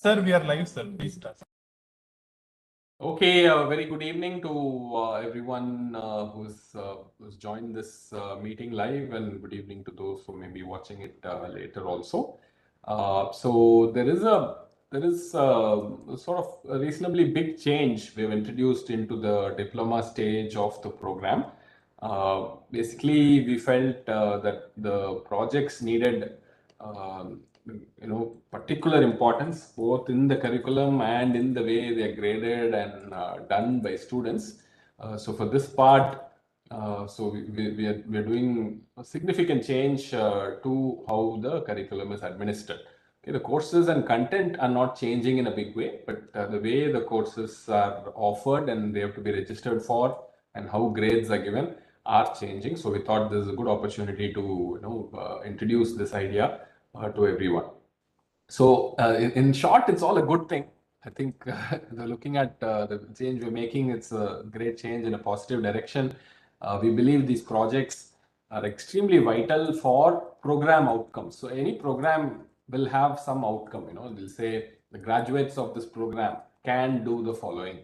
Sir, we are live, sir. Please start. Okay, very good evening to everyone who's joined this meeting live, and good evening to those who may be watching it later also. So there is a sort of a reasonably big change we've introduced into the diploma stage of the program. Basically, we felt that the projects needed particular importance both in the curriculum and in the way they are graded and done by students. So for this part, we're doing a significant change to how the curriculum is administered. Okay, the courses and content are not changing in a big way, but the way the courses are offered and they have to be registered for and how grades are given are changing. So we thought this is a good opportunity to introduce this idea to everyone. So in short, it's all a good thing. I think looking at the change we're making, it's a great change in a positive direction. We believe these projects are extremely vital for program outcomes. So any program will have some outcome. They'll say the graduates of this program can do the following: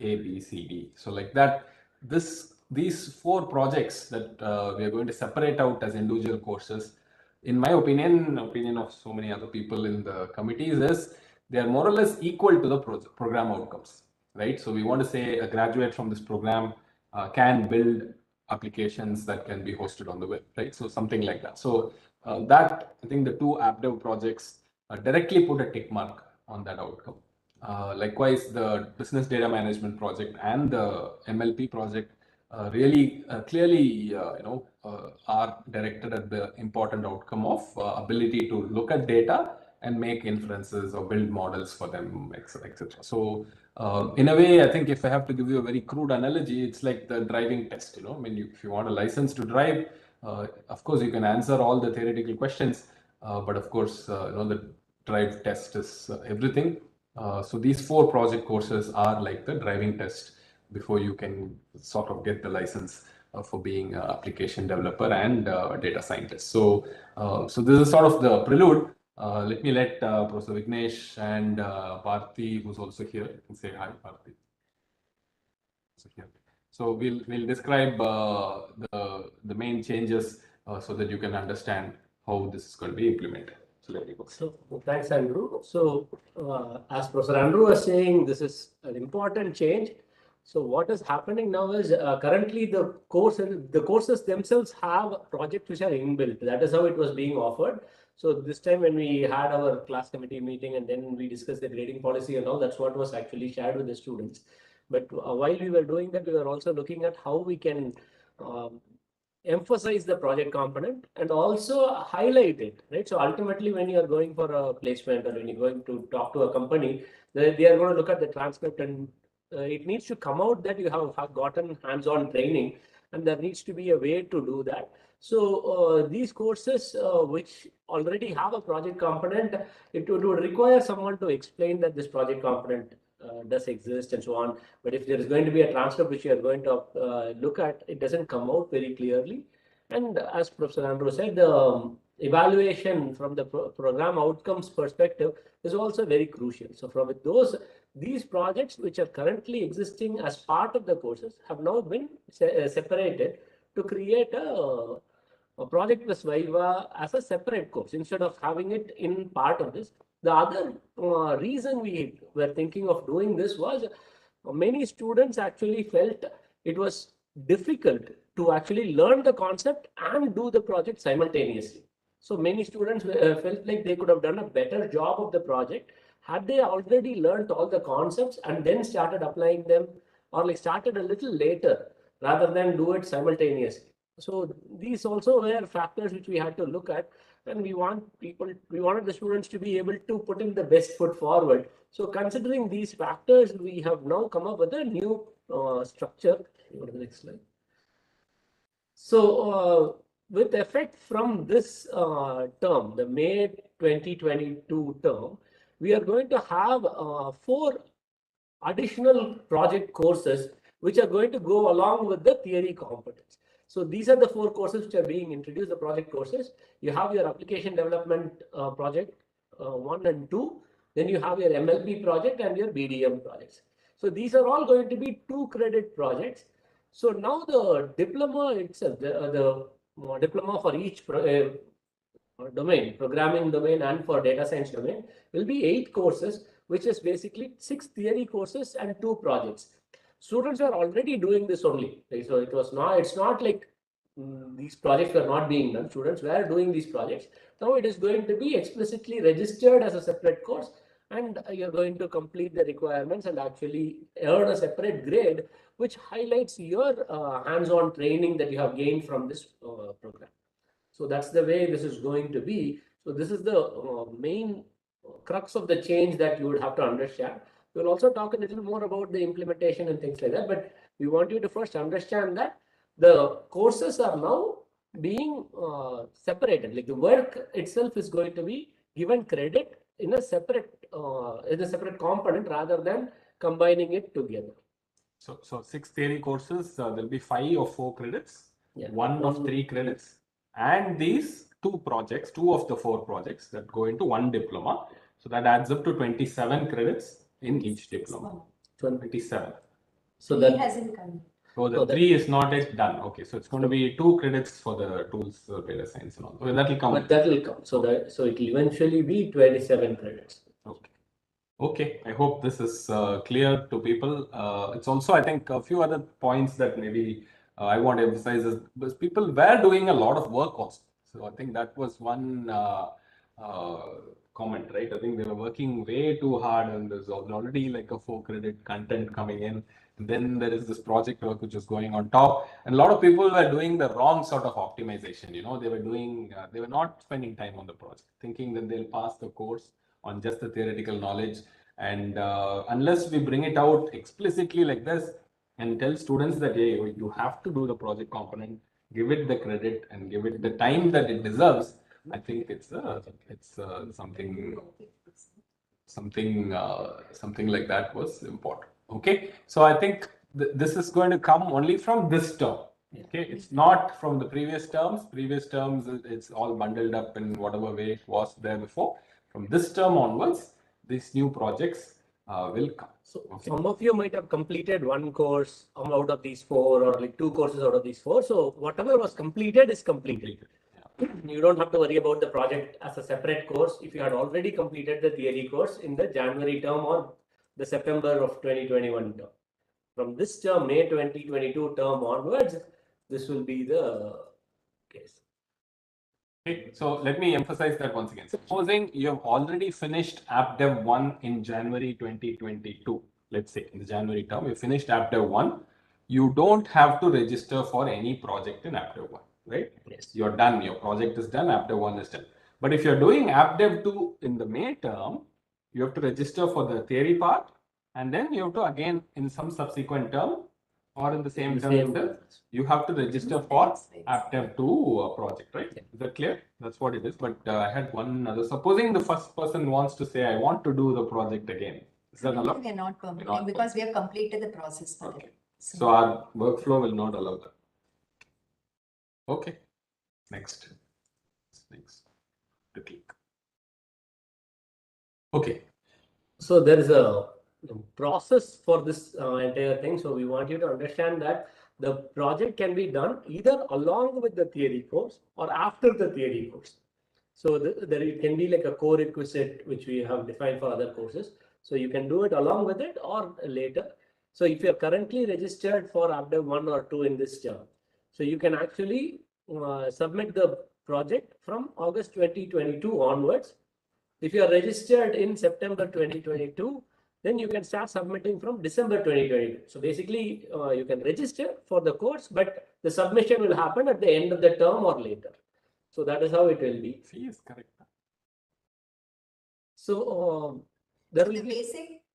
A, B, C, D. So like that, these four projects that we are going to separate out as individual courses, in my opinion of so many other people in the committees, is they are more or less equal to the program outcomes, right? So we want to say a graduate from this program can build applications that can be hosted on the web, right? So something like that. So that, I think the two AppDev projects directly put a tick mark on that outcome. Likewise, the business data management project and the MLP project really clearly are directed at the important outcome of ability to look at data and make inferences or build models for them, etc. So in a way, I think if I have to give you a very crude analogy, it's like the driving test. I mean, if you want a license to drive, of course you can answer all the theoretical questions, but of course the drive test is everything. So these four project courses are like the driving test before you can sort of get the license for being an application developer and data scientist. So, so this is sort of the prelude. Let me let Professor Vignesh and Bharti, who's also here, you can say hi, Bharti. So we'll describe the main changes so that you can understand how this is going to be implemented. So there you go. So thanks, Andrew. So as Professor Andrew was saying, this is an important change. So what is happening now is currently the courses themselves have projects which are inbuilt. That is how it was being offered. So this time when we had our class committee meeting and then we discussed the grading policy and all, that's what was actually shared with the students. But while we were doing that, we were also looking at how we can emphasize the project component and also highlight it, right? So ultimately, when you are going for a placement or when you're going to talk to a company, they are going to look at the transcript and it needs to come out that you have gotten hands-on training, and there needs to be a way to do that. So these courses which already have a project component, it would require someone to explain that this project component does exist and so on. But if there is going to be a transcript which you are going to look at, it doesn't come out very clearly. And as Professor Andrew said, the evaluation from the program outcomes perspective is also very crucial. So from these projects which are currently existing as part of the courses have now been separated to create a project plus Viva as a separate course instead of having it in part of this. The other reason we were thinking of doing this was many students actually felt it was difficult to actually learn the concept and do the project simultaneously. So many students felt like they could have done a better job of the project had they already learned all the concepts and then started applying them, or like started a little later rather than do it simultaneously. So these also were factors which we had to look at, and we wanted the students to be able to put in the best foot forward. So considering these factors, we have now come up with a new structure. Go to the next slide. So with effect from this term, the May 2022 term, we are going to have 4 additional project courses which are going to go along with the theory competence. So these are the 4 courses which are being introduced, the project courses. You have your application development project 1 and 2, Then you have your MLB project and your BDM projects. So these are all going to be 2-credit projects. So now the diploma itself, the diploma for each domain, programming domain and for data science domain, will be 8 courses, which is basically 6 theory courses and 2 projects. Students are already doing this only. So it's not like these projects were not being done. Students were doing these projects. Now it is going to be explicitly registered as a separate course, and you're going to complete the requirements and actually earn a separate grade, which highlights your hands-on training that you have gained from this program. So that's the way this is going to be. So this is the main crux of the change that you would have to understand. We'll also talk a little more about the implementation and things like that, but we want you to first understand that the courses are now being separated. Like the work itself is going to be given credit in a separate component rather than combining it together. So 6 theory courses, there'll be 5 or 4 credits, Yeah. 1 of 3 credits, and these 2 projects, 2 of the 4 projects that go into 1 diploma. So that adds up to 27 credits in each diploma. 27. So that hasn't come. So the 3 is not yet done. Okay, so it's going to be 2 credits for the tools, data science and all. So that will come. But that will come. So it will eventually be 27 credits. Okay. Okay, I hope this is clear to people. It's also, I think, a few other points that maybe I want to emphasize is because people were doing a lot of work also. So I think that was one comment, right? I think they were working way too hard, and there's already like a 4-credit content coming in. And then there is this project work which is going on top, and a lot of people were doing the wrong sort of optimization. You know, they were doing, they were not spending time on the project, thinking that they'll pass the course on just the theoretical knowledge. And unless we bring it out explicitly like this and tell students that, hey, you have to do the project component, give it the credit and give it the time that it deserves, I think it's something like that was important. Okay, so I think this is going to come only from this term. Okay, it's not from the previous terms. Previous terms, it's all bundled up in whatever way it was there before. From this term onwards, these new projects will come. So some of you might have completed 1 course out of these 4, or like 2 courses out of these 4. So whatever was completed is completed. Yeah. You don't have to worry about the project as a separate course if you had already completed the theory course in the January term or the September of 2021 term. From this term, May 2022 term onwards, this will be the case. Okay, so let me emphasize that once again. Supposing you have already finished AppDev 1 in January 2022, let's say in the January term, you finished AppDev 1, you don't have to register for any project in AppDev 1, right? Yes. You're done, your project is done, AppDev 1 is done. But if you're doing AppDev 2 in the May term, you have to register for the theory part, and then you have to again in some subsequent term or in the same term, you have to register for AppDev 2 project, right? Yeah. Is that clear? That's what it is. But I had one other. Supposing the first person wants to say, I want to do the project again. Is that allowed? We are not permitting because we have completed the process. Okay. So our workflow will not allow that. Okay. Next. To click. Okay. So there is a process for this entire thing. So we want you to understand that the project can be done either along with the theory course or after the theory course. So there it can be like a core requisite which we have defined for other courses. So you can do it along with it or later. So if you're currently registered for AppDev 1 or 2 in this term, so you can actually submit the project from August 2022 onwards. If you are registered in September 2022, then you can start submitting from December 2022. So basically, you can register for the course, but the submission will happen at the end of the term or later. So that is how it will be. Fee is correct. So there will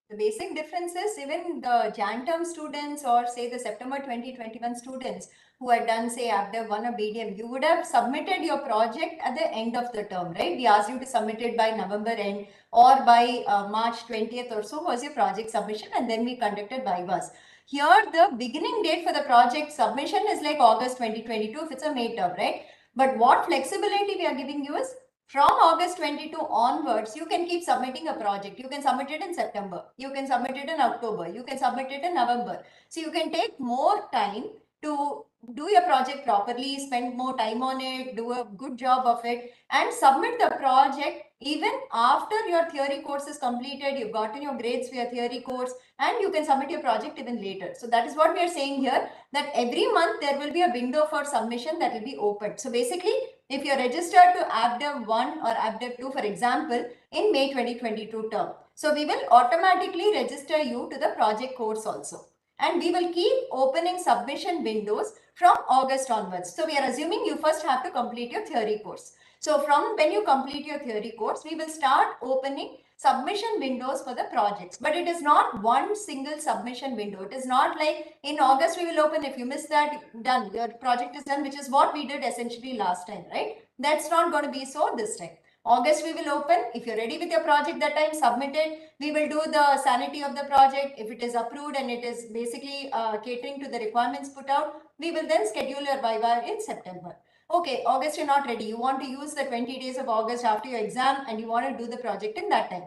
the basic difference is even the Jan term students or say the September 2021 students who had done say AppDev 1 or BDM, you would have submitted your project at the end of the term, right? We asked you to submit it by November end or by March 20th or so was your project submission, and then we conducted vivas. Here the beginning date for the project submission is like August 2022 if it's a May term, right? But what flexibility we are giving you is From August 22 onwards, you can keep submitting a project. You can submit it in September. You can submit it in October. You can submit it in November. So you can take more time to do your project properly, spend more time on it, do a good job of it, and submit the project even after your theory course is completed. You've gotten your grades for your theory course, and you can submit your project even later. So that is what we are saying here, that every month there will be a window for submission that will be open. So basically, if you're registered to AppDev 1 or AppDev 2, for example, in May 2022 term, so we will automatically register you to the project course also. And we will keep opening submission windows from August onwards. So we are assuming you first have to complete your theory course. So from when you complete your theory course, we will start opening submission windows for the projects. But it is not one single submission window. It is not like in August we will open, if you miss that, done, your project is done, which is what we did essentially last time, right? That's not going to be so this time. August we will open. If you're ready with your project that time, submit it. We will do the sanity of the project. If it is approved and it is basically catering to the requirements put out, we will then schedule your Viva in September. Okay, August you're not ready. You want to use the 20 days of August after your exam and you want to do the project in that time.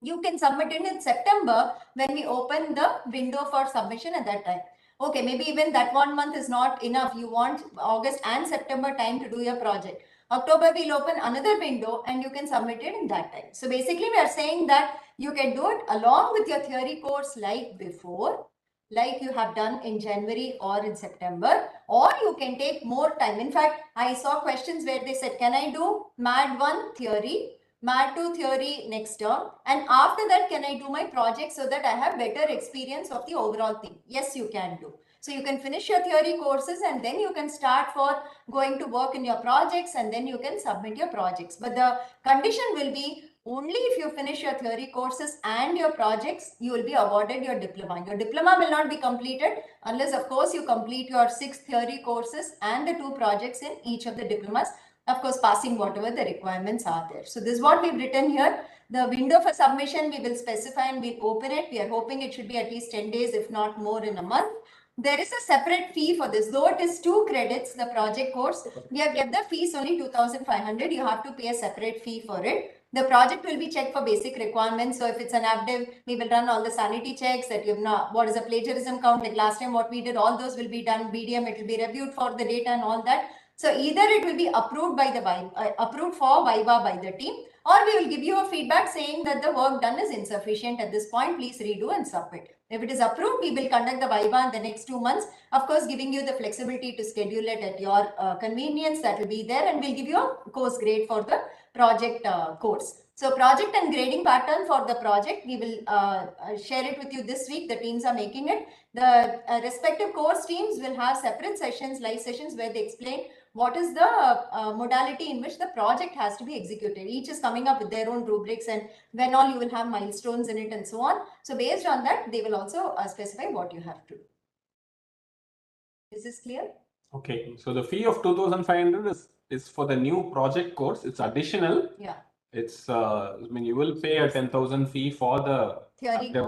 You can submit it in September when we open the window for submission at that time. Okay, maybe even that 1 month is not enough. You want August and September time to do your project. October we'll open another window and you can submit it in that time. So basically we are saying that you can do it along with your theory course like before, like you have done in January or in September, or you can take more time. In fact, I saw questions where they said, can I do MAD 1 theory, MAD 2 theory next term, and after that can I do my project so that I have better experience of the overall thing? Yes, you can do. So you can finish your theory courses and then you can start for going to work in your projects and then you can submit your projects. But the condition will be only if you finish your theory courses and your projects, you will be awarded your diploma. Your diploma will not be completed unless, of course, you complete your 6 theory courses and the 2 projects in each of the diplomas. Of course, passing whatever the requirements are there. So this is what we've written here. The window for submission, we will specify and we'll open it. We are hoping it should be at least 10 days, if not more, in a month. There is a separate fee for this. Though it is 2 credits, the project course, we have kept the fees only 2,500. You have to pay a separate fee for it. The project will be checked for basic requirements. So if it's an AppDev, we will run all the sanity checks that you've not, what is the plagiarism count, like last time what we did, all those will be done. BDM, it will be reviewed for the data and all that. So either it will be approved by the approved for Viva by the team, or we will give you a feedback saying that the work done is insufficient at this point. Please redo and submit. If it is approved, we will conduct the Viva in the next 2 months. Of course, giving you the flexibility to schedule it at your convenience. That will be there, and we'll give you a course grade for the project course. So project and grading pattern for the project, we will share it with you this week. The teams are making it. The respective course teams will have separate sessions, live sessions, where they explain what is the modality in which the project has to be executed. Each is coming up with their own rubrics and when all you will have milestones in it and so on. So based on that, they will also specify what you have to do. Is this clear? Okay, so the fee of 2,500 is for the new project course. It's additional. Yeah. It's I mean, you will pay a 10,000 fee for the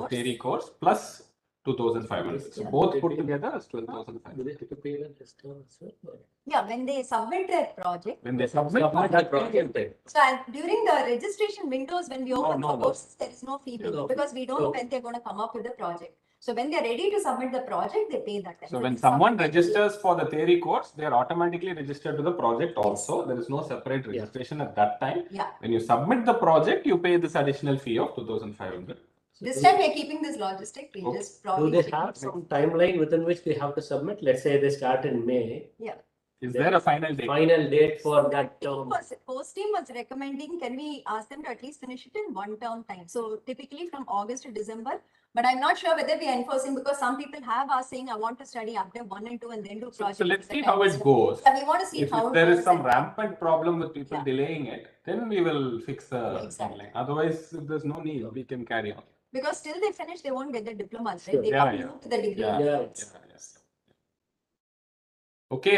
theory course plus 2,500. So both put together is 12,500. Do they have to pay that discount as well? Yeah, when they submit their project. When they submit that project. So during the registration windows, when we open for courses, there is no fee payment because we don't know when they're going to come up with the project. So when they're ready to submit the project, they pay that. So when someone registers for the theory course, they are automatically registered to the project also. There is no separate registration at that time. Yeah. When you submit the project, you pay this additional fee of 2,500. This time we are keeping this logistic. We just probably. Do they have some timeline within which they have to submit? Let's say they start in May. Yeah. Is there a final date? Final date for that term. Post team was recommending, can we ask them to at least finish it in 1 term time? So typically from August to December, but I'm not sure whether we are enforcing because some people have asked saying, I want to study after 1 and 2 and then do project. So let's see how it goes. So we want to see if how there is some rampant problem with people delaying it, then we will fix the timeline. Otherwise, if there's no need, we can carry on. Because till they finish, they won't get the diplomas, right? Sure. They can't move to the degree. Okay,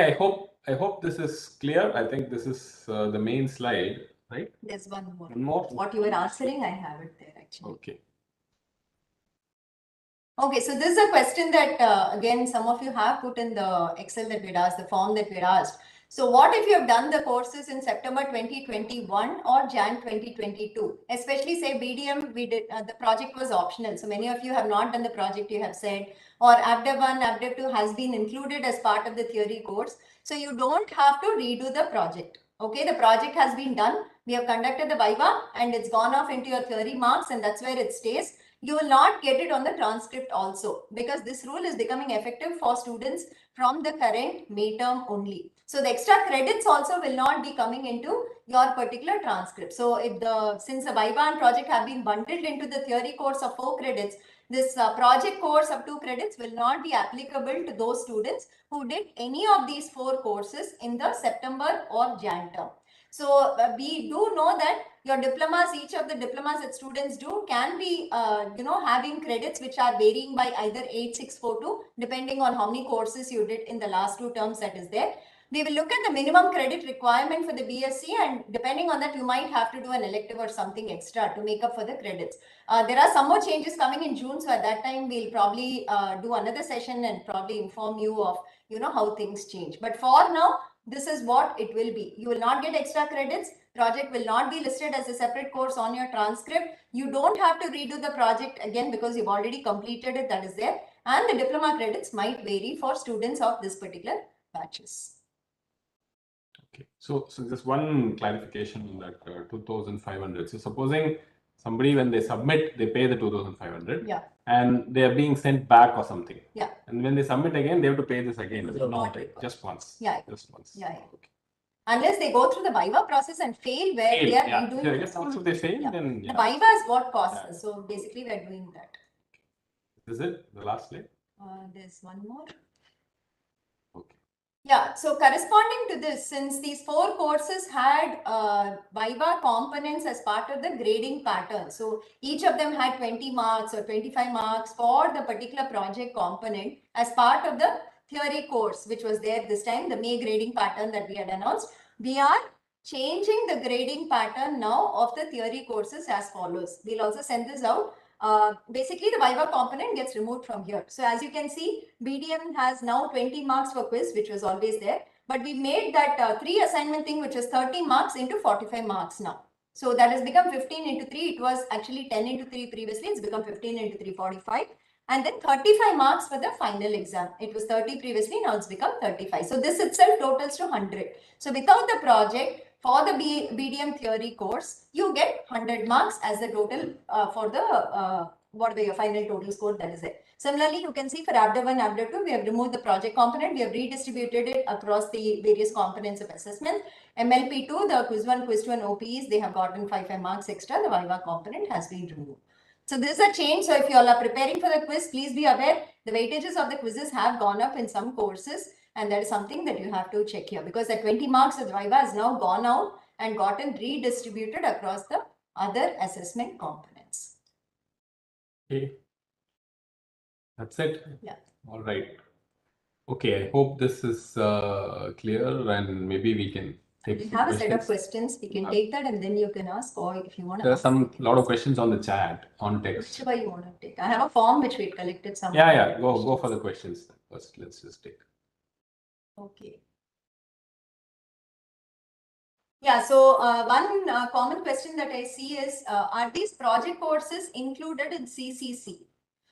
I hope this is clear. I think this is the main slide, right? There's one more. One more. What you were answering, I have it there actually. Okay. Okay, so this is a question that again some of you have put in the Excel that we'd asked, the form that we'd asked. So what if you have done the courses in September 2021 or Jan 2022? Especially say BDM, we did the project was optional. So many of you have not done the project, you have said, or ABDEV 1, ABDEV 2 has been included as part of the theory course. So you don't have to redo the project. Okay, the project has been done. We have conducted the Viva and it's gone off into your theory marks and that's where it stays. You will not get it on the transcript also because this rule is becoming effective for students from the current May term only. So the extra credits also will not be coming into your particular transcript. So if since the Viva and project have been bundled into the theory course of 4 credits, this project course of 2 credits will not be applicable to those students who did any of these 4 courses in the September or Jan term. So we do know that your diplomas, each of the diplomas that students do can be, having credits which are varying by either 8642, depending on how many courses you did in the last 2 terms that is there. We will look at the minimum credit requirement for the BSc, and depending on that, you might have to do an elective or something extra to make up for the credits. There are some more changes coming in June, so at that time we'll probably do another session and probably inform you of how things change. But for now, this is what it will be. You will not get extra credits. Project will not be listed as a separate course on your transcript. You don't have to redo the project again because you've already completed it, that is there. And the diploma credits might vary for students of this particular batches. Okay, so just one clarification on that 2,500. So supposing somebody, when they submit, they pay the 2,500. Yeah. And they are being sent back or something. Yeah. And when they submit again, they have to pay this again. No, just once. Yeah. Just once. Yeah. Okay. Unless they go through the Viva process and fail where they are redoing. Yeah, I guess also if they fail, then the Viva is what costs us. So basically, we are doing that. Is it the last slide? There's one more. Okay. Yeah, so corresponding to this, since these 4 courses had Viva components as part of the grading pattern, so each of them had 20 marks or 25 marks for the particular project component as part of the theory course, which was there this time, the May grading pattern that we had announced. We are changing the grading pattern now of the theory courses as follows. We'll also send this out. Basically, the Viva component gets removed from here. So as you can see, BDM has now 20 marks for quiz, which was always there. But we made that 3 assignment thing, which is 30 marks into 45 marks now. So that has become 15 into 3. It was actually 10 into 3 previously. It's become 15 into 3, 45. And then 35 marks for the final exam. It was 30 previously, now it's become 35. So this itself totals to 100. So without the project, for the BDM theory course, you get 100 marks as the total for the whatever your final total score that is it. Similarly, you can see for ABDEV 1, ABDEV 2, we have removed the project component. We have redistributed it across the various components of assessment. MLP 2, the quiz 1, quiz 2 and OPEs, they have gotten 5 marks extra. The Viva component has been removed. So this is a change. So if you all are preparing for the quiz, please be aware the weightages of the quizzes have gone up in some courses. And that is something that you have to check here because the 20 marks of Viva has now gone out and gotten redistributed across the other assessment components. Okay. That's it? Yeah. All right. Okay, I hope this is clear and maybe we can take We have questions. a set of questions. We can take that and then you can ask, or if you want to There are ask. a lot of questions on the chat, on text. Whichever you want to take. I have a form which we collected some. Yeah. Go for the questions first. Let's just take. Okay. Yeah, so one common question that I see is, are these project courses included in CCC?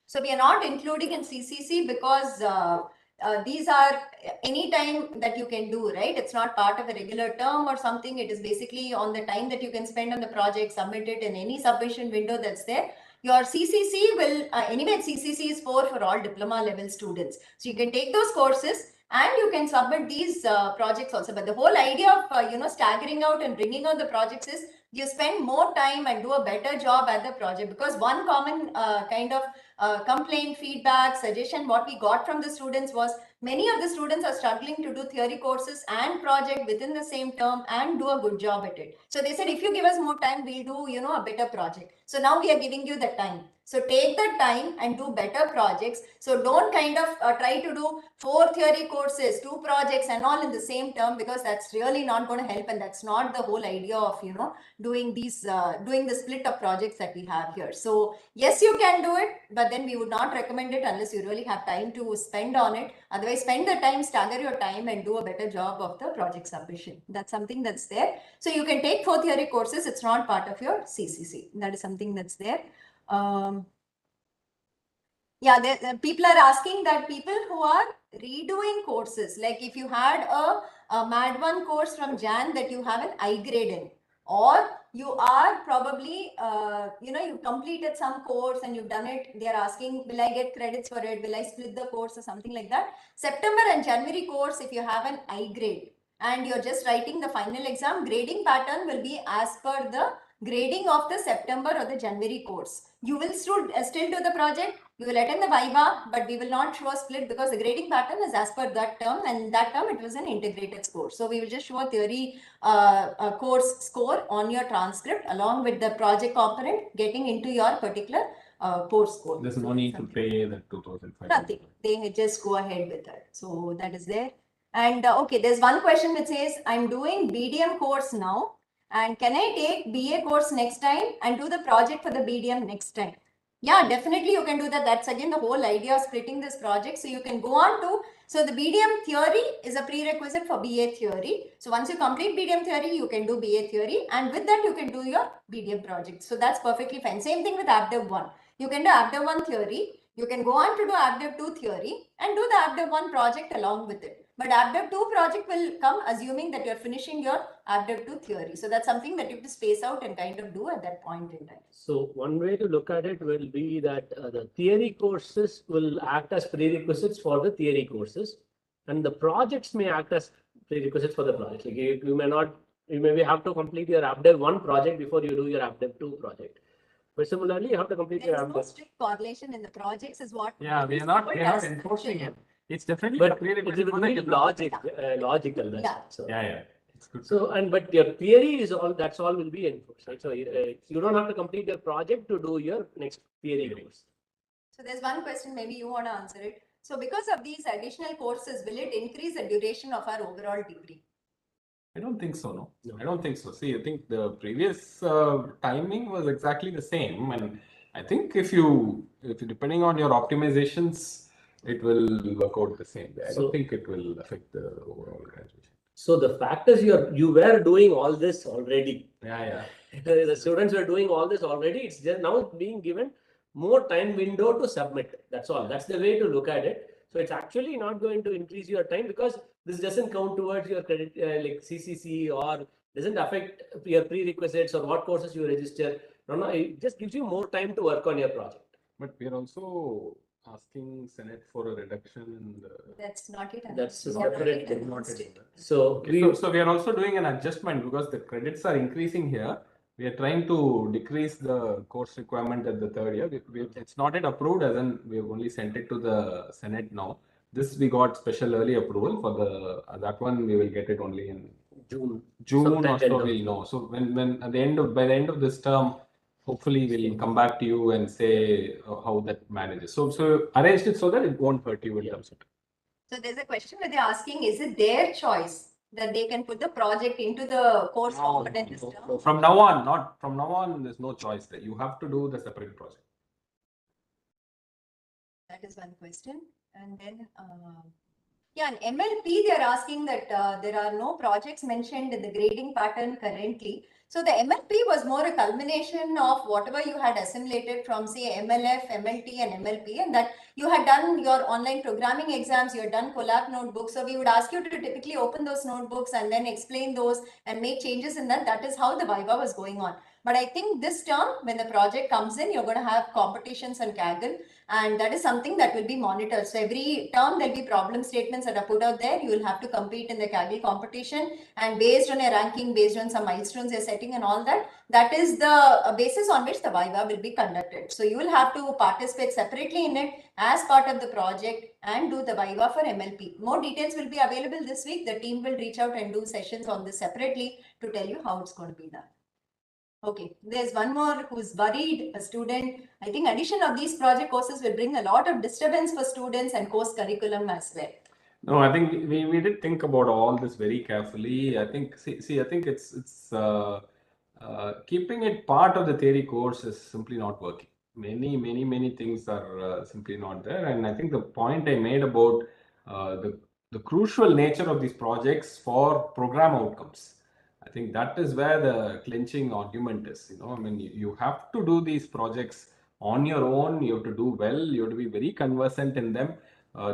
So we are not including in CCC because these are any time that you can do, right? It's not part of a regular term or something. It is basically on the time that you can spend on the project, submit it in any submission window that's there. Your CCC will, anyway, CCC is for all diploma level students. So you can take those courses and you can submit these projects also. But the whole idea of, staggering out and bringing out the projects is you spend more time and do a better job at the project, because one common kind of complaint, feedback, suggestion what we got from the students was many of the students are struggling to do theory courses and project within the same term and do a good job at it. So they said, if you give us more time, we'll do, a better project. So now we are giving you the time. So take the time and do better projects. So don't kind of try to do 4 theory courses, 2 projects and all in the same term, because that's really not going to help. And that's not the whole idea of, doing these, doing the split of projects that we have here. So yes, you can do it, but then we would not recommend it unless you really have time to spend on it. Otherwise, Otherwise, spend the time, stagger your time, and do a better job of the project submission. That's something that's there. So you can take 4 theory courses. It's not part of your CCC. That is something that's there. Yeah, people are asking that people who are redoing courses, like if you had a MAD 1 course from Jan that you have an I grade in, or you are probably, you completed some course and you've done it, they're asking, will I get credits for it? Will I split the course or something like that? September and January course, if you have an I grade and you're just writing the final exam, grading pattern will be as per the grading of the September or the January course. You will still do the project, you will attend the Viva, but we will not show a split because the grading pattern is as per that term, and that term it was an integrated score. So we will just show a theory course score on your transcript along with the project component getting into your particular course score. There's no need to pay the 2,500. Nothing. They just go ahead with that. So that is there. And okay, there's one question which says, I'm doing BDM course now. And can I take BA course next time and do the project for the BDM next time? Yeah, definitely you can do that. That's again the whole idea of splitting this project. So you can go on to, so the BDM theory is a prerequisite for BA theory. So once you complete BDM theory, you can do BA theory, and with that you can do your BDM project. So that's perfectly fine. Same thing with AppDev 1. You can do AppDev 1 theory. You can go on to do AppDev 2 theory and do the AppDev 1 project along with it. But AppDev 2 project will come assuming that you're finishing your AppDev 2 theory. So that's something that you have to space out and kind of do at that point in time. So one way to look at it will be that the theory courses will act as prerequisites for the theory courses, and the projects may act as prerequisites for the project. Like you may have to complete your AppDev 1 project before you do your AppDev 2 project. But similarly, you have to complete your There is no AppDev. strict correlation in the projects is what. Yeah, we are not enforcing it. It's definitely But a prerequisite it for will the be logical. That's Yeah. it. So. Yeah. It's good. So, but your theory is all, that's all will be enforced, right? So you don't have to complete your project to do your next theory course. So there's one question, maybe you want to answer it. So because of these additional courses, will it increase the duration of our overall degree? I don't think so, no. No. I don't think so. See, I think the previous timing was exactly the same, and I think if you depending on your optimizations, it will work out the same way. I don't think it will affect the overall graduation. So the fact is you were doing all this already. Yeah. The students were doing all this already. It's just now being given more time window to submit. That's all. That's the way to look at it. So it's actually not going to increase your time because this doesn't count towards your credit like CCC, or doesn't affect your prerequisites or what courses you register. No, it just gives you more time to work on your project. But we are also asking Senate for a reduction in the. That's not it. That's Yeah, separate. not it. So So we are also doing an adjustment because the credits are increasing here. We are trying to decrease the course requirement at the third year. It's not yet approved, as in we have only sent it to the Senate now. This we got special early approval for the that one. We will get it only in June or so. We'll know. So when at the end of by the end of this term, hopefully we'll come back to you and say how that manages. So arranged it so that it won't hurt you in terms of. So there's a question where they're asking, is it their choice that they can put the project into the course component this term? From now on, there's no choice there. You have to do the separate project. That is one question. And then, yeah, in MLP, they're asking that there are no projects mentioned in the grading pattern currently. So the MLP was more a culmination of whatever you had assimilated from, say, MLF, MLT, and MLP, and that you had done your online programming exams, you had done collab notebooks. So we would ask you to typically open those notebooks and then explain those and make changes in that. That is how the Viva was going on. But I think this term, when the project comes in, you're going to have competitions and Kaggle, and that is something that will be monitored. So every term, there'll be problem statements that are put out there. You will have to compete in the Kaggle competition, and based on a ranking, based on some milestones you're setting and all that, that is the basis on which the Viva will be conducted. So you will have to participate separately in it as part of the project and do the Viva for MLP. More details will be available this week. The team will reach out and do sessions on this separately to tell you how it's going to be done. Okay, there's one more who's worried, a student. I think addition of these project courses will bring a lot of disturbance for students and course curriculum as well. No, I think we did think about all this very carefully. I think I think it's keeping it part of the theory course is simply not working. Many things are simply not there, and I think the point I made about the crucial nature of these projects for program outcomes. I think that is where the clinching argument is. I mean, you have to do these projects on your own. You have to do well. You have to be very conversant in them.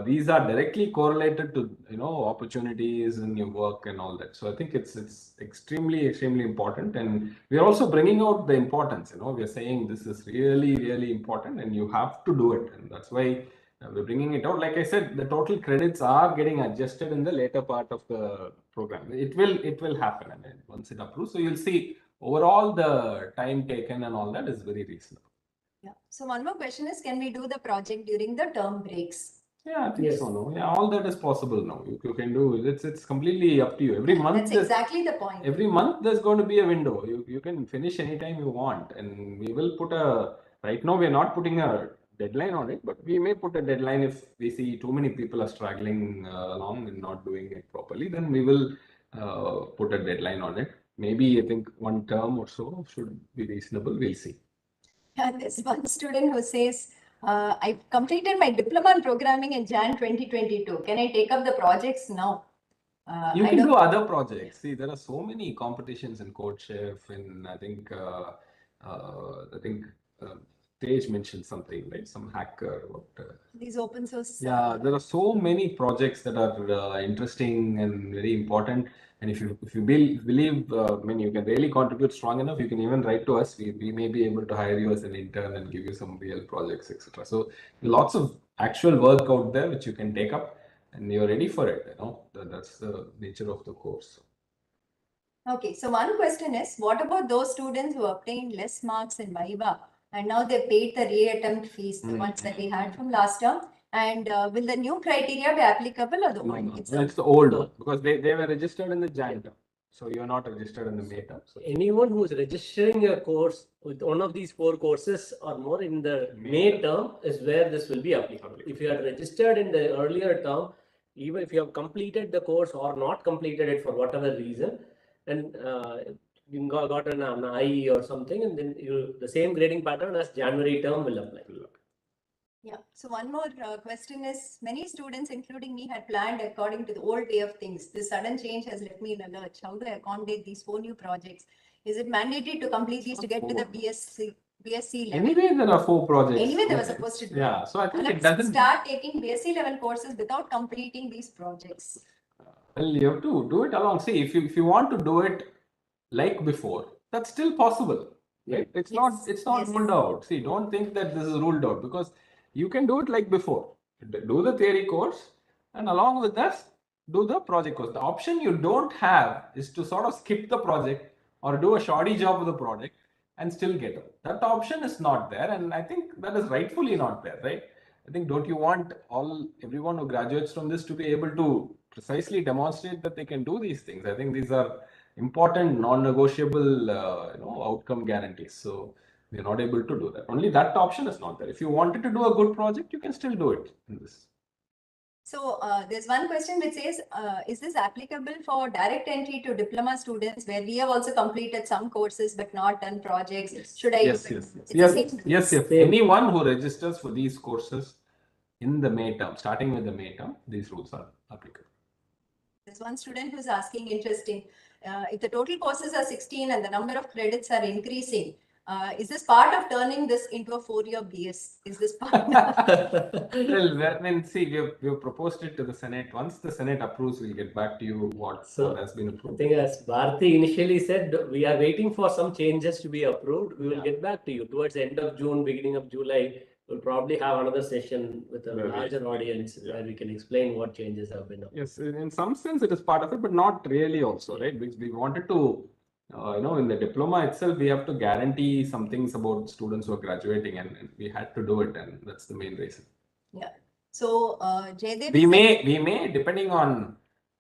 These are directly correlated to opportunities in your work and all that. So I think it's extremely important, and we are also bringing out the importance. We are saying this is really important, and you have to do it, and that's why we're bringing it out. Like I said, the total credits are getting adjusted in the later part of the program. It will happen, I mean, once it approves. So you'll see overall the time taken and all that is very reasonable. Yeah. So one more question is, can we do the project during the term breaks? Yeah, I think Yes. so. No, yeah, all that is possible now. You can do it. It's completely up to you. Every month, That's exactly the point. every month there's going to be a window. You can finish anytime you want, and we will put a. Right now, we are not putting a deadline on it, but we may put a deadline if we see too many people are struggling along and not doing it properly. Then we will put a deadline on it. Maybe I think 1 term or so should be reasonable. We'll see. And there's one student who says, I completed my diploma in programming in Jan 2022. Can I take up the projects now? You I can don't- do other projects. See, there are so many competitions in CodeChef, and I think Tej mentioned something, right? Some hacker. These open source. Yeah, there are so many projects that are interesting and very important. And if you believe, I mean, you can really contribute strong enough, you can even write to us. We may be able to hire you as an intern and give you some real projects, etc. So lots of actual work out there which you can take up, and you're ready for it. That's the nature of the course. Okay, so one question is, what about those students who obtained less marks in Viva and now they paid the reattempt fees, the ones that we had from last term? And will the new criteria be applicable or the No, old? no, It's no, it's the old one because they were registered in the Jan term. So you're not registered in the May term. So Anyone who is registering a course with one of these 4 courses or more in the May term is where this will be applicable. If you are registered in the earlier term, even if you have completed the course or not completed it for whatever reason, and you got an I or something, and then the same grading pattern as January term will apply. Yeah. So one more question is, many students, including me, had planned according to the old way of things. This sudden change has left me in a lurch. How do I accommodate these 4 new projects? Is it mandatory to complete these to get to the BSc level? anyway, there are 4 projects. Anyway, they were supposed to do. Yeah, so I think it Let's doesn't. start taking BSc level courses without completing these projects. Well, you have to do it along. See, if you want to do it like before, that's still possible. Right? It's not Yes. ruled out. See, don't think that this is ruled out because you can do it like before. Do the theory course, and along with that, do the project course. The option you don't have is to sort of skip the project or do a shoddy job of the project and still get it. That option is not there, and I think that is rightfully not there, right? I think don't you want everyone who graduates from this to be able to precisely demonstrate that they can do these things? I think these are important, non-negotiable, outcome guarantees. So we're not able to do that. Only that option is not there. If you wanted to do a good project, you can still do it in this. So there's one question which says, is this applicable for direct entry to diploma students where we have also completed some courses but not done projects? Yes. Should I? Yes. Anyone who registers for these courses in the May term, starting with the May term, these rules are applicable. There's one student who's asking, interesting, if the total courses are 16 and the number of credits are increasing, is this part of turning this into a 4-year BS? Is this part of? Well, I mean, see, we have proposed it to the Senate. Once the Senate approves, we'll get back to you what has been I approved. think as Bharti initially said, we are waiting for some changes to be approved. We will get back to you towards the end of June, beginning of July. We'll probably have another session with a larger audience where we can explain what changes have been approved. Yes, in some sense it is part of it, but not really also, right? Because we wanted to, in the diploma itself, we have to guarantee some things about students who are graduating, and we had to do it, and that's the main reason. Yeah. So, Jaydev, we may, depending on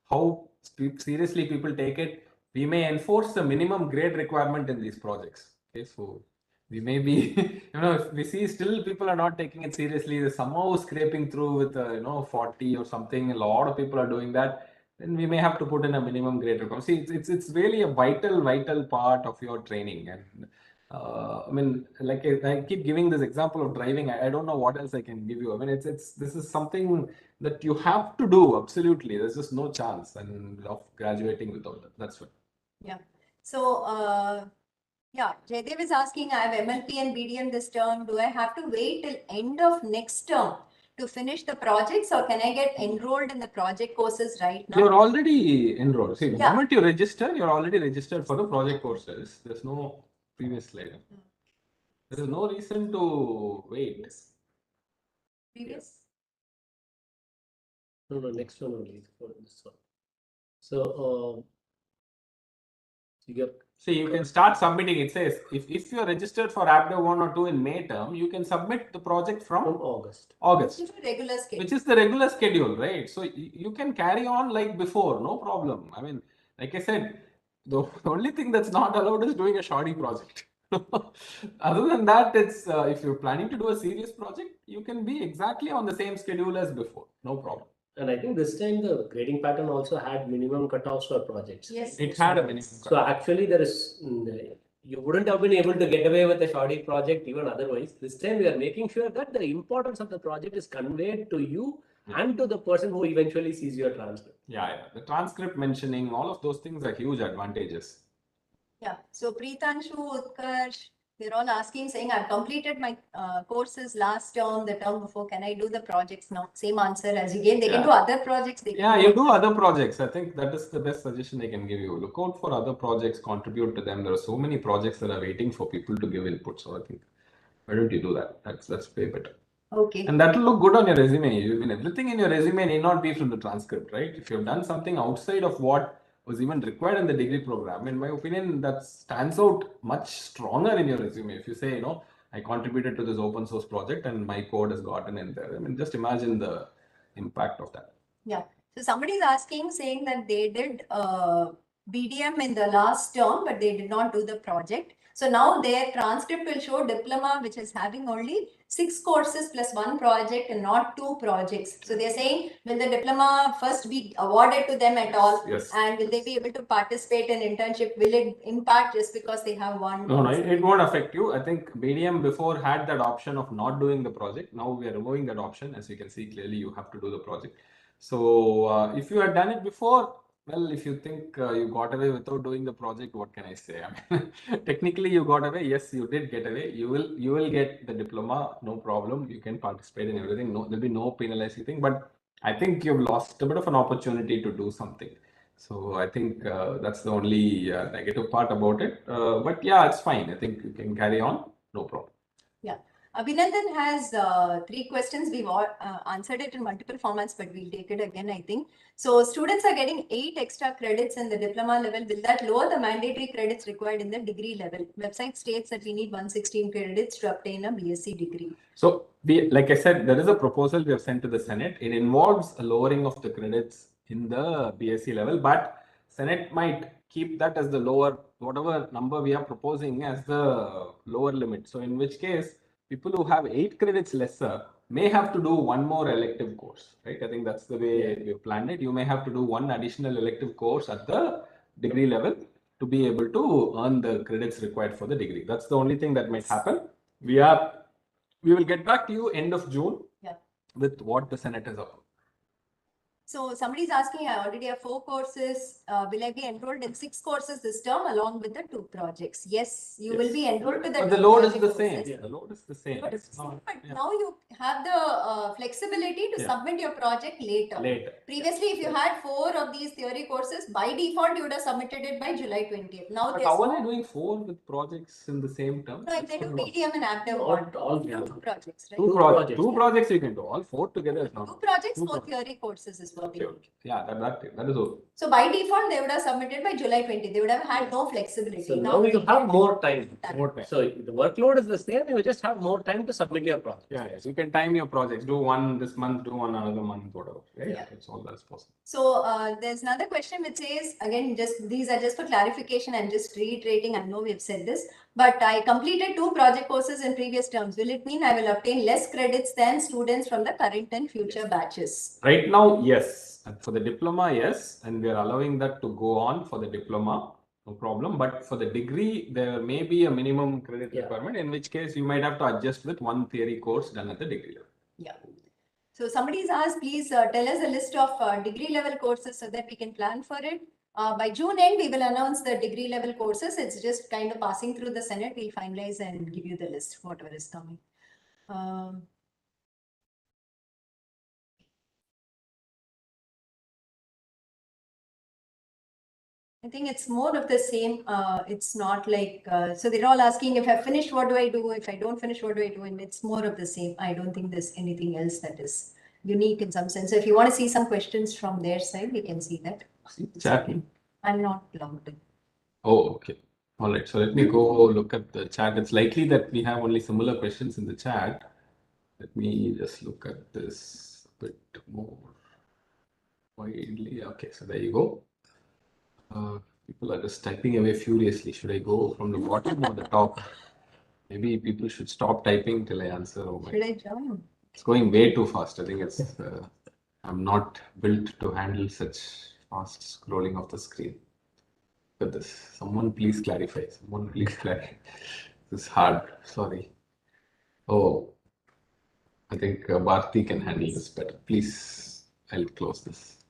how seriously people take it, we may enforce the minimum grade requirement in these projects. Okay, so we may be, if we see still people are not taking it seriously, they're somehow scraping through with, 40 or something. A lot of people are doing that. Then we may have to put in a minimum grade requirement. See, it's really a vital part of your training. And I mean, like I keep giving this example of driving. I don't know what else I can give you. I mean, this is something that you have to do absolutely. There's just no chance and of graduating without that. That's what. Yeah. So, yeah, Jaydev is asking, I have MLP and BDM this term. Do I have to wait till end of next term to finish the projects, or can I get enrolled in the project courses right now? You're already enrolled. See, the Yeah. moment you register, you're already registered for the project courses. There's no previous slide. There is no reason to wait. Previous? No, next one only for this one. So, See, you can start submitting. It says if you're registered for APDEV 1 or 2 in May term, you can submit the project from August. Which is a regular schedule. Which is the regular schedule, right? So you can carry on like before, no problem. I mean, like I said, the only thing that's not allowed is doing a shoddy project. Other than that, it's if you're planning to do a serious project, you can be exactly on the same schedule as before, no problem. And I think this time the grading pattern also had minimum cutoffs for projects. Yes. It had a minimum. So actually, there is you wouldn't have been able to get away with a shoddy project even otherwise. This time we are making sure that the importance of the project is conveyed to you and to the person who eventually sees your transcript. Yeah. The transcript mentioning, all of those things are huge advantages. Yeah. So Preetanshu, Utkarsh, they're all asking, saying, I've completed my courses last term, the term before. Can I do the projects now? Same answer as you gave. They can do other projects. They can You do other projects. I think that is the best suggestion I can give you. Look out for other projects, contribute to them. There are so many projects that are waiting for people to give input. So I think, why don't you do that? That's way better. Okay. And that will look good on your resume. Everything in your resume need not be from the transcript, right? If you've done something outside of what was even required in the degree program, in my opinion, that stands out much stronger in your resume. If you say, I contributed to this open source project and my code has gotten in there. I mean, just imagine the impact of that. Yeah. So somebody is asking, saying that they did BDM in the last term, but they did not do the project. So now their transcript will show diploma, which is having only 6 courses plus 1 project and not 2 projects. So they're saying, will the diploma first be awarded to them at all? Yes. And will they be able to participate in internship? Will it impact just because they have one? No, it won't affect you. I think BDM before had that option of not doing the project. Now we are removing that option. As you can see clearly, you have to do the project. So if you had done it before, well, if you think you got away without doing the project, what can I say? I mean, technically you got away. Yes, you did get away. You will get the diploma, no problem. You can participate in everything. No, there'll be no penalizing thing. But I think you've lost a bit of an opportunity to do something. So I think that's the only negative part about it. But yeah, it's fine. I think you can carry on. No problem. Yeah. Abhinandan has 3 questions. We've all, answered it in multiple formats, but we'll take it again, I think. So students are getting 8 extra credits in the diploma level. Will that lower the mandatory credits required in the degree level? Website states that we need 116 credits to obtain a BSc degree. So like I said, there is a proposal we have sent to the Senate. It involves a lowering of the credits in the BSc level, but Senate might keep that as the lower, whatever number we are proposing as the lower limit. So in which case, people who have 8 credits lesser may have to do one more elective course, right? I think that's the way we've planned it. You may have to do one additional elective course at the degree level to be able to earn the credits required for the degree. That's the only thing that might happen. We will get back to you end of June with what the Senate has approved. So somebody is asking, I already have 4 courses. Will I be enrolled in 6 courses this term along with the 2 projects? Yes, you will be enrolled with the 2 But the load is the project same. courses. Yeah, the load is the same. But now you have the flexibility to submit your project later. Previously, if you had 4 of these theory courses, by default, you would have submitted it by July 20th. Now, but how are they doing 4 with projects in the same term? No, if they do BDM and APDEV, all 2 projects, right? 2 projects. 2 projects you can do. All 4 together is not. 2 projects, 4 theory courses is what they do. Yeah, that is all. So by default, they would have submitted by July 20. They would have had no flexibility. So now you have more time. So the workload is the same. You just have more time to submit your project. Yeah, yes. You can time your projects. Do one this month, do one another month, whatever. Right? Yeah. It's all that's possible. So there's another question which says, again, just these are just for clarification. I'm just reiterating. I know we've said this, but I completed 2 project courses in previous terms. Will it mean I will obtain less credits than students from the current and future batches? Right now, yes. And for the diploma, yes. And we are allowing that to go on for the diploma. No problem. But for the degree, there may be a minimum credit requirement, in which case you might have to adjust with one theory course done at the degree level. Yeah. So somebody's asked, please tell us a list of degree level courses so that we can plan for it. By June end, we will announce the degree level courses. It's just kind of passing through the Senate. We'll finalize and give you the list, whatever is coming. I think it's more of the same. It's not like, so they're all asking, if I finish, what do I do? If I don't finish, what do I do? And it's more of the same. I don't think there's anything else that is unique in some sense. So if you want to see some questions from their side, we can see that. Chat. I'm not logged in. Oh, okay. All right. So let me go look at the chat. It's likely that we have only similar questions in the chat. Let me just look at this a bit more widely. Okay, so there you go. People are just typing away furiously. Should I go from the bottom or the top? Maybe people should stop typing till I answer. Oh my. Should I join? It's going way too fast. I think it's. I'm not built to handle such fast scrolling of the screen. Look at this. Someone please clarify. Someone please clarify. This is hard. Sorry. Oh, I think Bharti can handle this better. Please, I'll close this.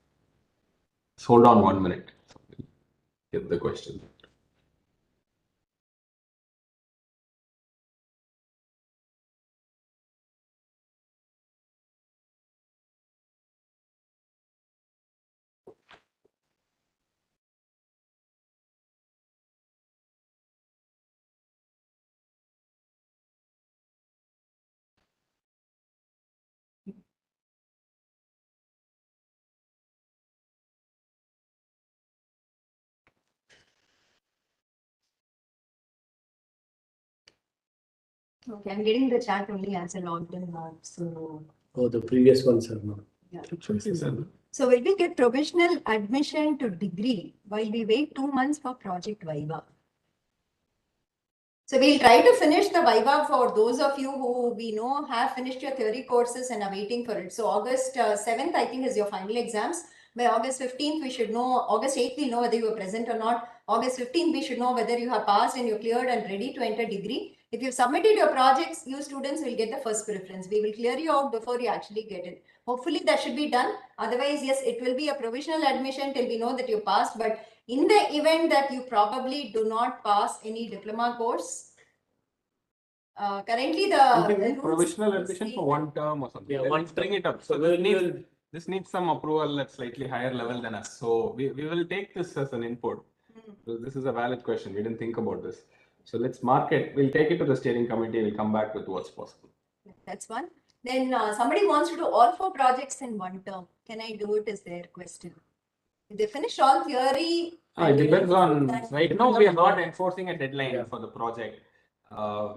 Just hold on 1 minute. Get the question. Okay, I'm getting the chat only as a logged in now. So. Oh, the previous ones are not. Yeah. Sir. So will we get provisional admission to degree while we wait 2 months for project Viva? So we'll try to finish the Viva for those of you who we know have finished your theory courses and are waiting for it. So August 7th, I think, is your final exams. By August 15th, we should know, August 8th, we'll know whether you were present or not. August 15th, we should know whether you have passed and you're cleared and ready to enter degree. If you've submitted your projects, you students will get the first preference. We will clear you out before you actually get it. Hopefully that should be done. Otherwise, yes, it will be a provisional admission till we know that you passed. But in the event that you probably do not pass any diploma course, currently the provisional admission for 1 term or something. Yeah, Let's bring it up. So this needs some approval at slightly higher level than us. So we will take this as an input. So this is a valid question. We didn't think about this. So let's mark it. We'll take it to the steering committee. We'll come back with what's possible. That's one. Then somebody wants to do all 4 projects in 1 term. Can I do it? Is their question. If they finish all theory. It depends on, right? No, we are not enforcing a deadline for the project.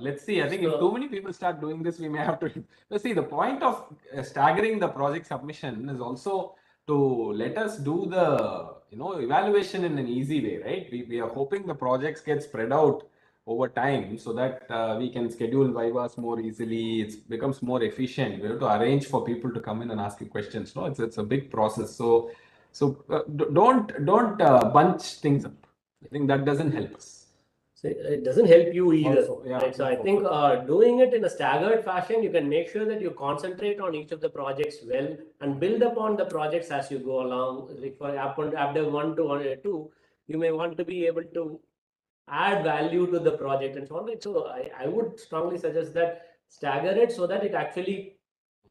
Let's see. I think if too many people start doing this, we may have to. Let's see. The point of staggering the project submission is also to let us do the evaluation in an easy way, right? We are hoping the projects get spread out over time so that we can schedule vivas more easily. It becomes more efficient. We have to arrange for people to come in and ask you questions. No, it's a big process. So don't bunch things up. I think that doesn't help us. So it doesn't help you either. Also, yeah. Right? So I think doing it in a staggered fashion, you can make sure that you concentrate on each of the projects well and build upon the projects as you go along. Like for after 1 to 2, you may want to be able to add value to the project and so on. Right? So I would strongly suggest that stagger it so that it actually,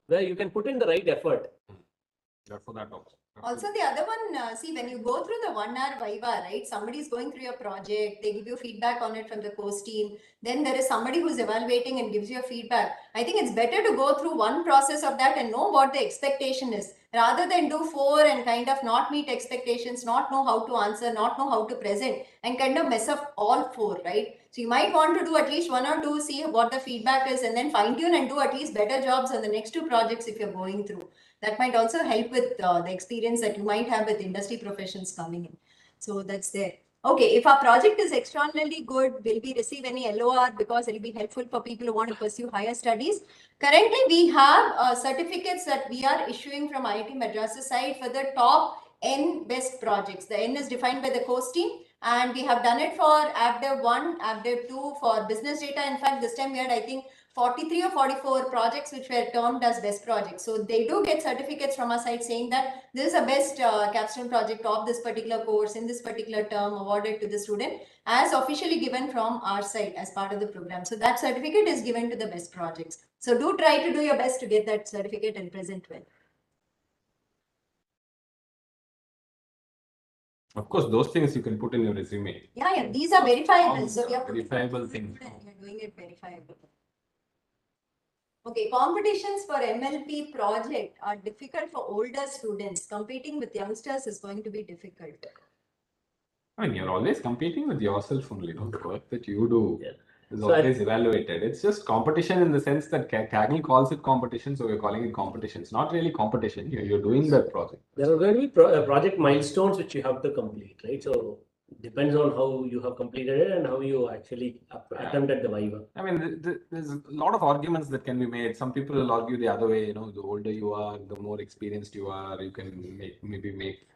where you can put in the right effort. For that also. Also, the other one, see, when you go through the 1 hour Viva, right, somebody is going through your project, they give you feedback on it from the course team, then there is somebody who's evaluating and gives you a feedback. I think it's better to go through one process of that and know what the expectation is, rather than do 4 and kind of not meet expectations, not know how to answer, not know how to present, and kind of mess up all 4, right? So you might want to do at least 1 or 2, see what the feedback is, and then fine tune and do at least better jobs on the next 2 projects if you're going through. That might also help with the experience that you might have with industry professions coming in. So that's there. Okay, if our project is extraordinarily good, will we receive any LOR because it will be helpful for people who want to pursue higher studies? Currently, we have certificates that we are issuing from IIT Madras' side for the top N best projects. The N is defined by the course team, and we have done it for AppDev 1, AppDev 2, for business data. In fact, this time we had, I think, 43 or 44 projects which were termed as best projects. So they do get certificates from our side saying that this is a best capstone project of this particular course in this particular term awarded to the student, as officially given from our side as part of the program. So that certificate is given to the best projects. So do try to do your best to get that certificate and present well. Of course, those things you can put in your resume. Yeah, these are verifiable. So we are verifiable things. You're doing it verifiable. Okay, competitions for MLP project are difficult for older students. Competing with youngsters is going to be difficult. I mean, you're always competing with yourself only. The work that you do is So always evaluated. It's just competition in the sense that Kaggle calls it competition, so we're calling it competition. It's not really competition. You're doing that project. There are going to be project milestones which you have to complete, right? So depends on how you have completed it and how you actually attempted the Viva. I mean, there's a lot of arguments that can be made. Some people will argue the other way. You know, the older you are, the more experienced you are, you can maybe make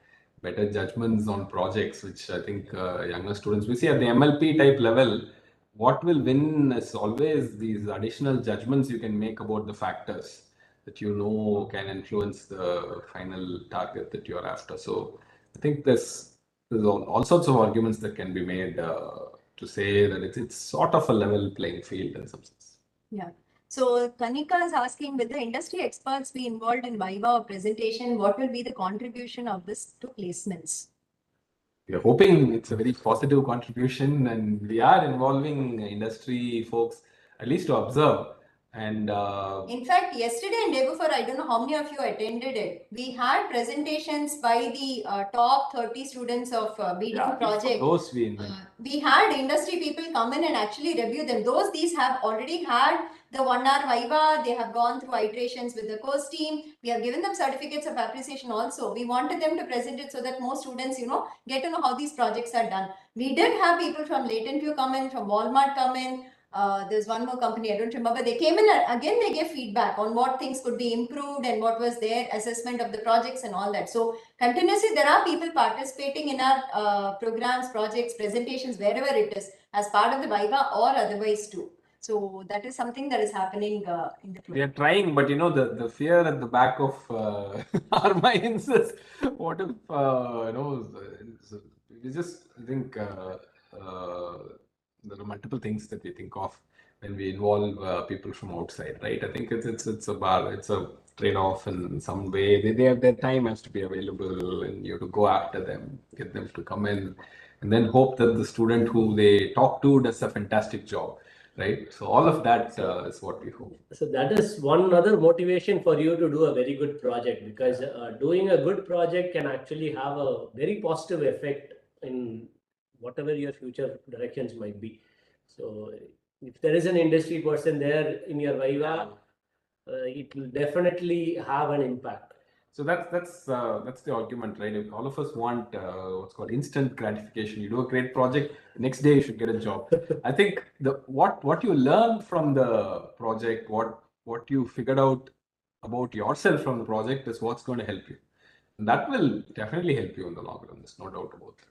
better judgments on projects, which I think younger students, we see at the MLP type level, what will win is always these additional judgments you can make about the factors that you know can influence the final target that you're after. So I think there's all sorts of arguments that can be made to say that it's sort of a level playing field in some sense. Yeah. So Kanika is asking, will the industry experts be involved in Viva or presentation? What will be the contribution of this to placements? We're hoping it's a very positive contribution, and we are involving industry folks at least to observe. And in fact, yesterday and day before, I don't know how many of you attended it. We had presentations by the top 30 students of BDM project. Those we had industry people come in and actually review them. These have already had the 1 hour Viva. They have gone through iterations with the course team. We have given them certificates of appreciation also. We wanted them to present it so that more students, get to know how these projects are done. We did have people from Latent View come in, from Walmart come in. There's one more company, I don't remember. They came in and again, they gave feedback on what things could be improved and what was their assessment of the projects and all that. So continuously, there are people participating in our programs, projects, presentations, wherever it is, as part of the Viva or otherwise too. So that is something that is happening in the program. We are trying, but the fear at the back of our minds is what if, we just think there are multiple things that we think of when we involve people from outside, right? I think it's a trade-off in some way. They have their time has to be available, and you have to go after them, get them to come in, and then hope that the student who they talk to does a fantastic job, right? So all of that is what we hope. So that is one other motivation for you to do a very good project, because doing a good project can actually have a very positive effect in whatever your future directions might be. So if there is an industry person there in your Viva, it will definitely have an impact. So that's the argument, right? If all of us want what's called instant gratification. You do a great project, next day you should get a job. I think what you learn from the project, what you figured out about yourself from the project is what's going to help you. And that will definitely help you in the long run. There's no doubt about that.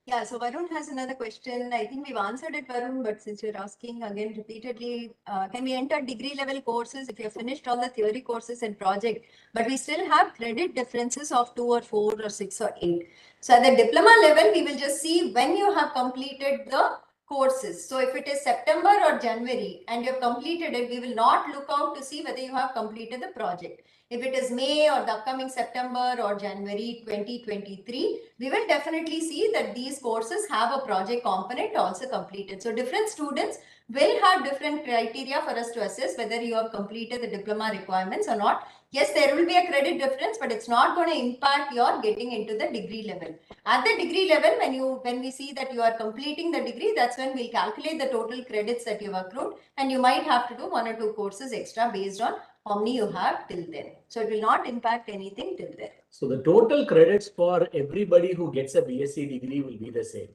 Yeah, so Varun has another question. I think we've answered it, Varun, but since you're asking again repeatedly, can we enter degree level courses if you have finished all the theory courses and project, but we still have credit differences of 2 or 4 or 6 or 8? So at the diploma level, we will just see when you have completed the courses. So if it is September or January and you have completed it, we will not look out to see whether you have completed the project. If it is May or the upcoming September or January 2023, we will definitely see that these courses have a project component also completed. So different students will have different criteria for us to assess whether you have completed the diploma requirements or not. Yes, there will be a credit difference, but it's not going to impact your getting into the degree level. At the degree level, when we see that you are completing the degree, that's when we'll calculate the total credits that you've accrued, and you might have to do 1 or 2 courses extra based on how many you have till then. So it will not impact anything till then. So the total credits for everybody who gets a BSc degree will be the same.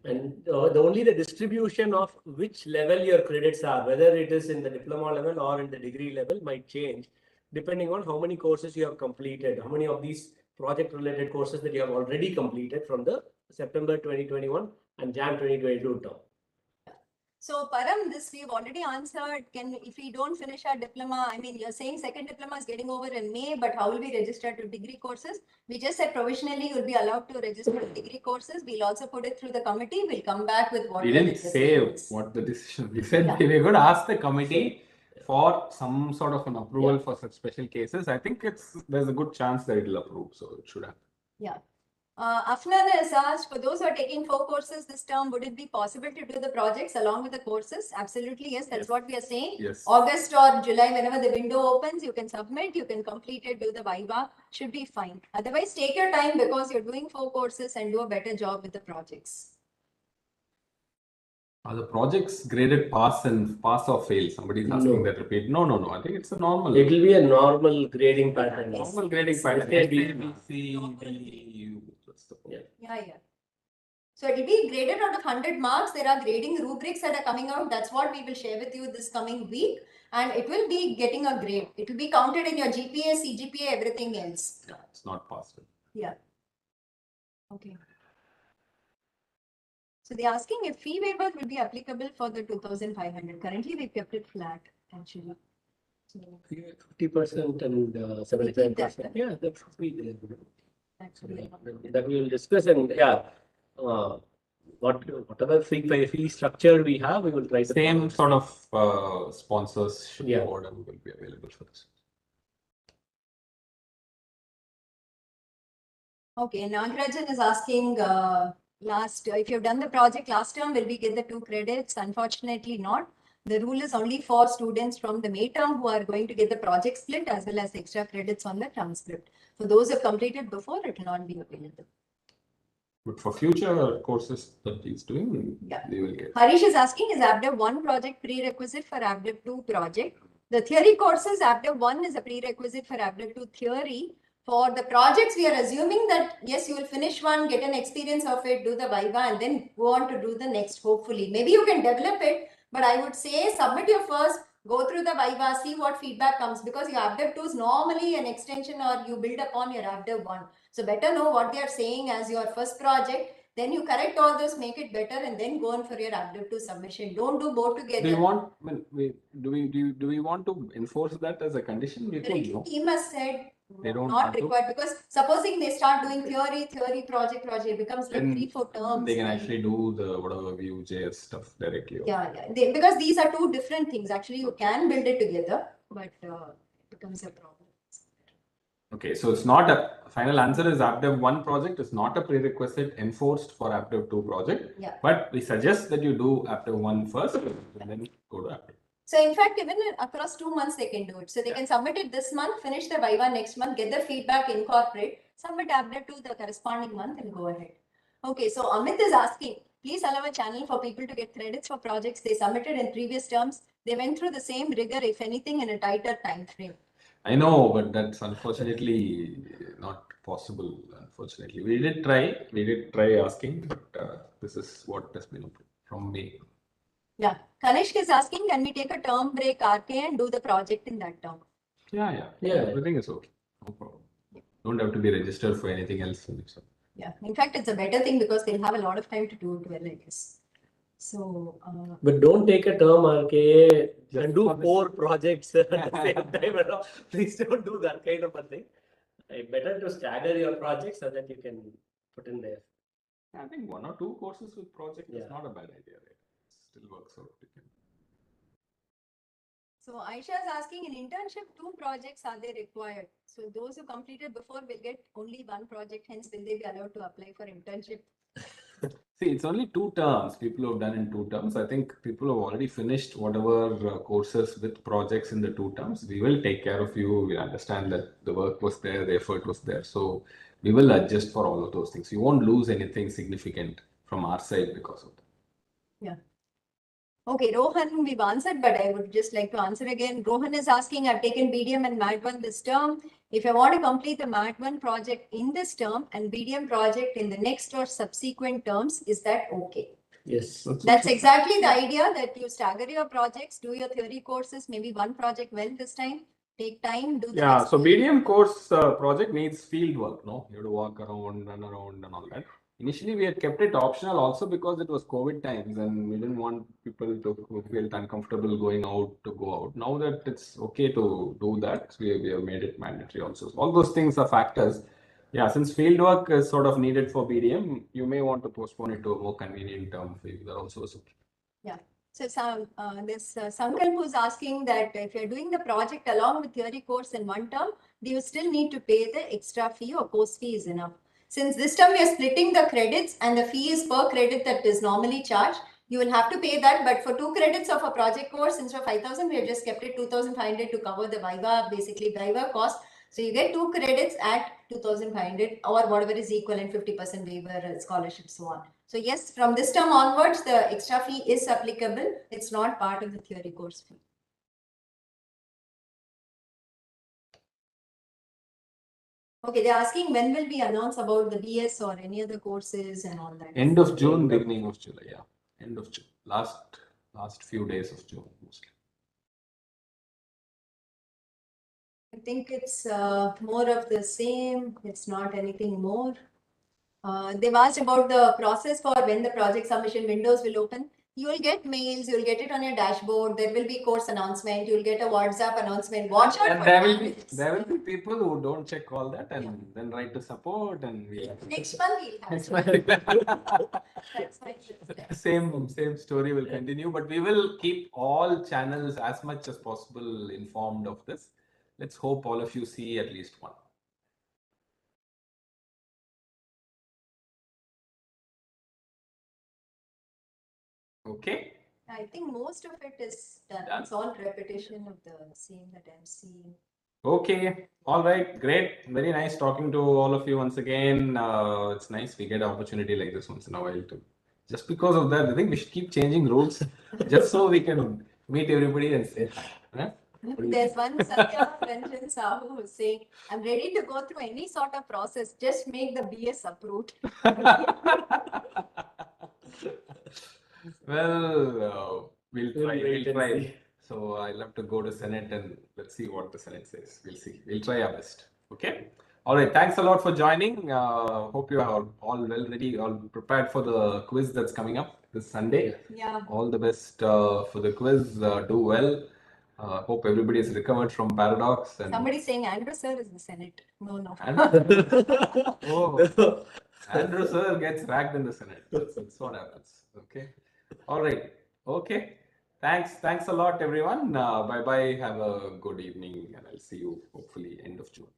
And the distribution of which level your credits are, whether it is in the diploma level or in the degree level, might change depending on how many courses you have completed, how many of these project related courses that you have already completed from the September 2021 and Jan 2022 term. So Param, this we've already answered. If we don't finish our diploma, I mean, you're saying second diploma is getting over in May, but how will we register to degree courses? We just said provisionally you'll be allowed to register to degree courses. We'll also put it through the committee. We'll come back with what We the didn't say decision is. what the decision. We said Yeah. we were going to ask the committee for some sort of an approval Yeah. for such special cases. I think there's a good chance that it'll approve, so it should happen. Yeah. Afnan has asked, for those who are taking 4 courses this term, would it be possible to do the projects along with the courses? Absolutely, yes. That's Yes. what we are saying. Yes. August or July, whenever the window opens, you can submit, you can complete it, do the Viva, should be fine. Otherwise, take your time because you're doing 4 courses and do a better job with the projects. Are the projects graded pass or fail? Somebody is asking No. that repeat. No. I think it's a normal. It will be a normal grading pattern. Normal grading pattern. A, B, C, D, U. That's the point. Yeah. So it will be graded out of 100 marks. There are grading rubrics that are coming out. That's what we will share with you this coming week. And it will be getting a grade. It will be counted in your GPA, CGPA, everything else. Yeah, it's not passed. Yeah. Okay. So they're asking if fee waiver will be applicable for the 2,500. Currently, we kept it flat, actually. So 50% and 75%. Yeah, that should be there. actually, That we will discuss, and whatever fee structure we have, we will try to Same sort of sponsors Yeah. order will be available for this. okay, Nagrajan is asking if you've done the project last term, will we get the 2 credits? Unfortunately not. The rule is only for students from the May term who are going to get the project split as well as extra credits on the transcript. For those who have completed before, it will not be available. But for future courses that he's doing, Yeah. they will get. Harish is asking, is ABDEV 1 project prerequisite for ABDEV 2 project? The theory courses, ABDEV 1 is a prerequisite for ABDEV 2 theory. For the projects, we are assuming that, yes, you will finish one, get an experience of it, do the Viva, and then go on to do the next, hopefully. Maybe you can develop it, but I would say submit your first, go through the Viva, see what feedback comes, because your ABDEV 2 is normally an extension or you build upon your ABDEV 1. So better know what they are saying as your first project. Then you correct all those, make it better, and then go on for your ABDEV 2 submission. Don't do both together. Do you want? Do we want to enforce that as a condition? We can, no? Team has said They don't not want to? required, because supposing they start doing theory, project, it becomes like Then 3-4 terms. They can actually do the whatever Vue.js stuff directly. Yeah. Because these are 2 different things. Actually, you can build it together, but it becomes a problem. Okay, so it's not a final answer is ABDEV 1 project is not a prerequisite enforced for ABDEV 2 project. Yeah. But we suggest that you do ABDEV 1 first and then go to ABDEV. So in fact, even across 2 months, they can do it. So they can submit it this month, finish the Viva next month, get the feedback, incorporate, submit ABDEV to the corresponding month and go ahead. Okay, so Amit is asking, please allow a channel for people to get credits for projects they submitted in previous terms. They went through the same rigor, if anything, in a tighter time frame. I know, but that's unfortunately not possible. Unfortunately, we did try asking, but this is what has been approved from me. Yeah, Kanishk is asking, can we take a term break RK and do the project in that term? Yeah. Everything is okay. No problem. Don't have to be registered for anything else. Yeah, in fact, it's a better thing because they'll have a lot of time to do it well, I guess. So, But don't take a term RK and do for this. 4 projects at the same time. Please don't do that kind of a thing. Better to stagger your projects so that you can put in there. I think 1 or 2 courses with project is Yeah. not a bad idea. Right? It still works out. so Aisha is asking, in internship, 2 projects are they required? So those who completed before will get only 1 project. Hence, will they be allowed to apply for internship? See, it's only 2 terms. People who have done in 2 terms. I think people have already finished whatever courses with projects in the 2 terms. We will take care of you. We understand that the work was there, the effort was there. So we will adjust for all of those things. You won't lose anything significant from our side because of that. Yeah. Okay, Rohan, we've answered, but I would just like to answer again. Rohan is asking, I've taken BDM and MAT1 this term. If I want to complete the MAT1 project in this term and BDM project in the next or subsequent terms, is that okay? Yes. That's exactly the idea, that you stagger your projects, do your theory courses, maybe 1 project well this time, take time, do the next so one. BDM course project needs field work, no? You have to walk around, run around and all that. Initially, we had kept it optional also because it was COVID times and we didn't want people to who felt uncomfortable going out to go out. Now that it's okay to do that, we have made it mandatory also. So all those things are factors. Yeah, since field work is sort of needed for BDM, you may want to postpone it to a more convenient term for you. That also is okay. Yeah. So this Sankalp who's asking that if you're doing the project along with theory course in one term, do you still need to pay the extra fee or course fee is enough? Since this term we are splitting the credits and the fee is per credit that is normally charged, you will have to pay that. But for 2 credits of a project course, instead of 5,000, we have just kept it 2,500 to cover the Viva, basically Viva cost. So you get 2 credits at 2,500 or whatever is equivalent, 50% waiver, scholarship, so on. So yes, from this term onwards, the extra fee is applicable. It's not part of the theory course fee. Okay, they're asking when will we announce about the BS or any other courses and all that? End of June, beginning of July. Yeah, end of June. Last few days of June mostly. I think it's more of the same. It's not anything more. They've asked about the process for when the project submission windows will open. You will get mails, you'll get it on your dashboard. There will be course announcement. You'll get a WhatsApp announcement. Watch out And for there will be people who don't check all that and then write to support and we Next month we'll have Next some. month. That's my Same story will continue, but we will keep all channels as much as possible informed of this. Let's hope all of you see at least one. Okay. I think most of it is done. It's all repetition of the same that I'm seeing. Okay. All right. Great. Very nice talking to all of you once again. It's nice we get an opportunity like this once in a while too. Just because of that, I think we should keep changing rules just so we can meet everybody and say hi. Huh? There's one Satya Ranjan Sahu who's saying, I'm ready to go through any sort of process, just make the BS approved. Well, we'll try. wait We'll and try. see. So I'll have to go to Senate and let's see what the Senate says. We'll see. We'll try our best. Okay. All right. Thanks a lot for joining. Hope you are all well ready, all prepared for the quiz that's coming up this Sunday. Yeah. All the best for the quiz. Do well. Hope everybody is recovered from paradox. And Somebody saying Andrew sir is the Senate. No. Oh, Andrew sir gets ragged in the Senate. That's what happens. Okay. All right. Okay. Thanks a lot, everyone. Bye bye. Have a good evening, and I'll see you hopefully end of June.